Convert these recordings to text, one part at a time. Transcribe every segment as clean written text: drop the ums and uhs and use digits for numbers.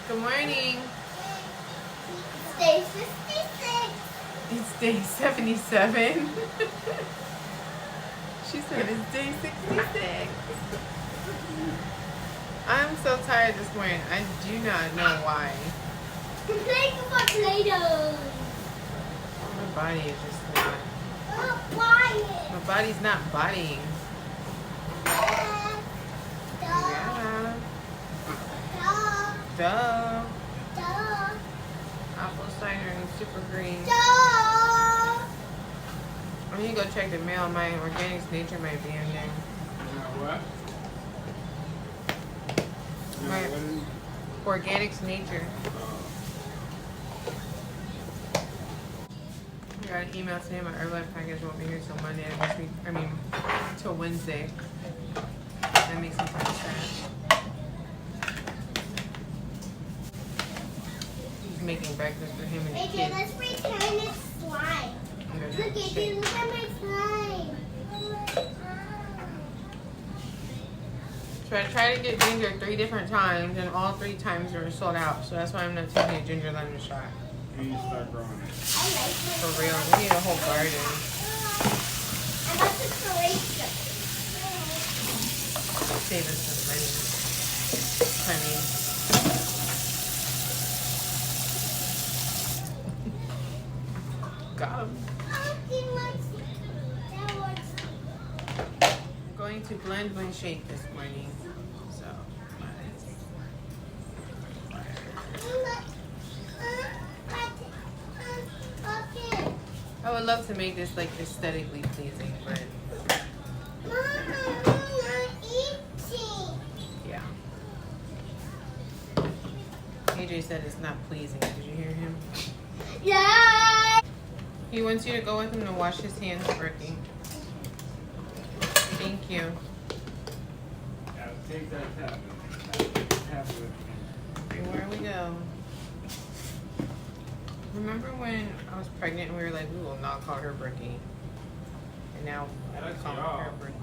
Good morning. It's day 66. It's day 77. She said it's day 66. I'm so tired this morning. I do not know why. I'm playing with Play-Doh. My body is just not. Quiet. My body's not bodying. Yeah. Duh. Apple cider and super green. I'm gonna go check the mail. My Organics Nature might be in there. What? My Organics Nature. I got an email today. My herbalife package won't be here till Monday. Till Wednesday. That makes me kind of sad. He's making breakfast for him and the AJ, kids. let's return this slime. Look, AJ, look at my slime. So I tried to get ginger 3 different times, and all 3 times they were sold out. So that's why I'm not taking a ginger lemon shot. You need to start growing it. I like my For real, we need a whole garden. I got the Croatia. Save us some money. Honey. Got 'em. I'm going to blend my shake this morning. So, I would love to make this like aesthetically pleasing, but yeah. AJ said it's not pleasing. Did you hear him? Yeah. He wants you to go with him to wash his hands, Ricky. Thank you. Yeah, take that tablet. Everywhere we go. Remember when I was pregnant and we were like, we will not call her Bricky. And now I call her Bricky.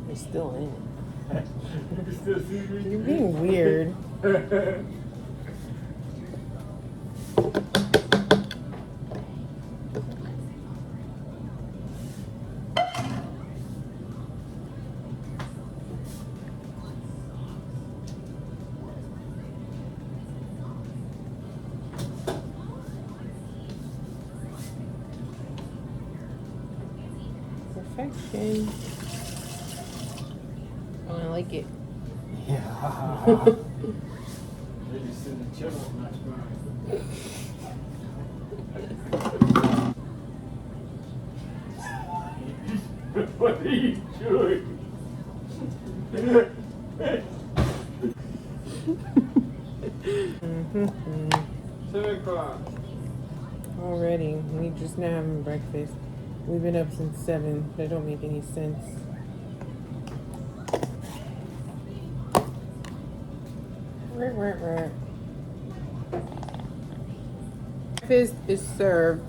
You're still in it. You still see me? You're being weird. Perfection. Oh, I like it. Yeah. They just in the channel last night. What are you doing? 7 o'clock. Already, we just now having breakfast. We've been up since 7. That don't make any sense. Breakfast is served.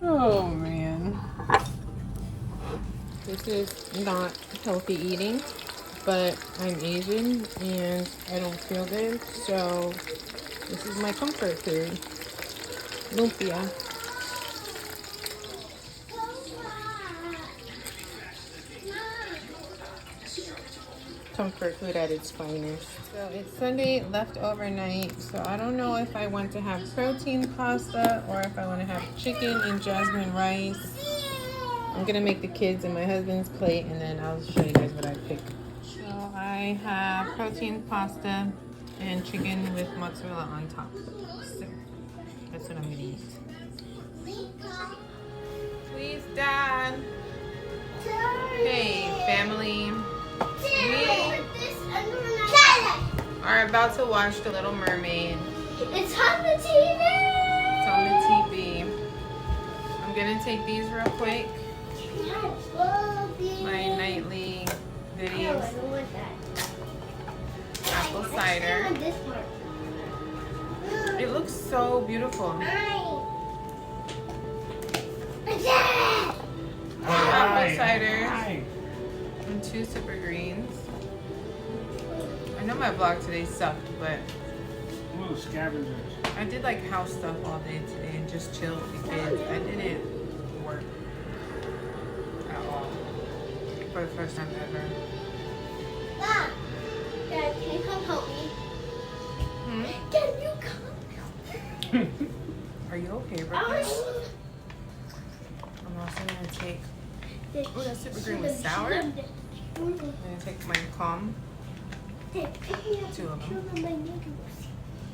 Oh man. This is not healthy eating, but I'm Asian and I don't feel good, so this is my comfort food. Lumpia. Comfort food at its finest. So it's Sunday left overnight, so I don't know if I want to have protein pasta or if I want to have chicken and jasmine rice. I'm gonna make the kids and my husband's plate, and then I'll show you guys what I pick. So I have protein pasta and chicken with mozzarella on top. So that's what I'm gonna eat. Please, Dad. Hey, family. We are about to watch The Little Mermaid. It's on the TV. It's on the TV. I'm gonna take these real quick. My nightly goodies. Apple cider. It looks so beautiful. Apple cider and 2 super greens. I know my vlog today sucked, but Little scavengers. I did like house stuff all day today and just chilled with the kids. I didn't work at all for the first time ever. Dad, can you come help me? Can you come help me? Are you okay, bro? I'm also gonna take. Oh, that super green was sour. I'm gonna take my calm. 2 of them.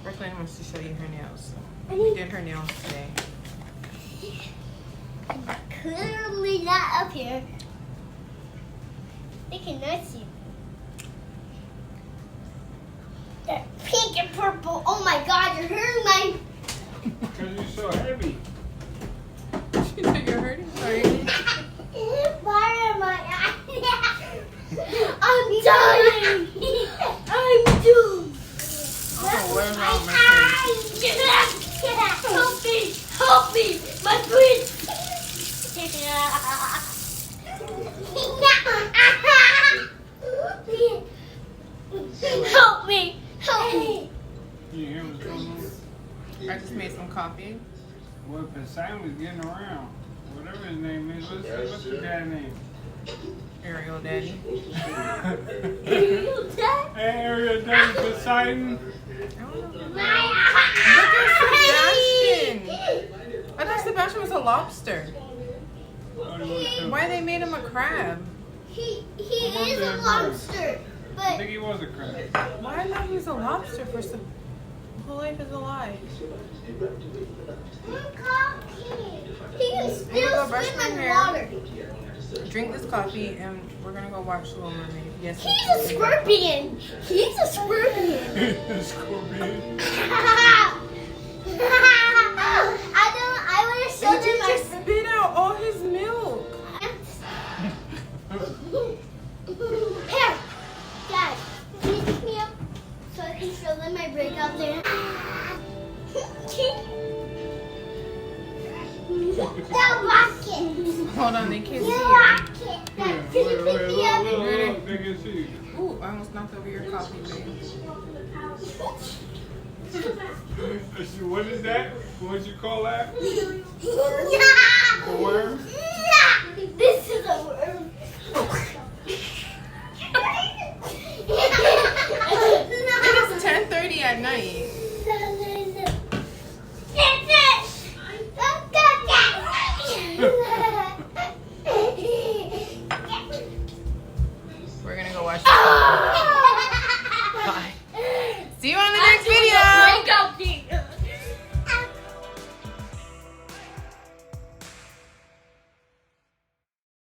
Brooklyn wants to show you her nails. We did her nails today. Clearly not up here. They cannot see. They're pink and purple. Oh my God, you're hurting my. Because you're so heavy. You know you're hurting? Sorry. Fire in my eye. I'm dying. I'm doomed. Oh, where's all my Help me! Help me! My prince! Help me! Help me! You hear what's going on? I just made some coffee. Well, Poseidon was getting around. Whatever his name is. What's his dad's name? Ariel Daddy. Hey, Ariel Daddy Poseidon. My Look at eye! Sebastian. I thought Sebastian was a lobster. Why they made him a crab? He is a lobster, I but think he was a crab. Why I thought he was a lobster for some whole life is a lie. he can I'm still gonna go brush swim my in hair. water. Drink this coffee and we're gonna go watch Little Mermaid. Yes. He's a scorpion. He's a scorpion. Scorpion. I want to show Did you them just spit out all his milk? Here, Dad, can you pick me up so I can show them my breakout there? The rocket. Hold on, they can't The see rocket. Dad, can you pick me up? Look, they can see. you. Ooh, I almost knocked over your coffee, babe. What is that? What'd you call that? A worm?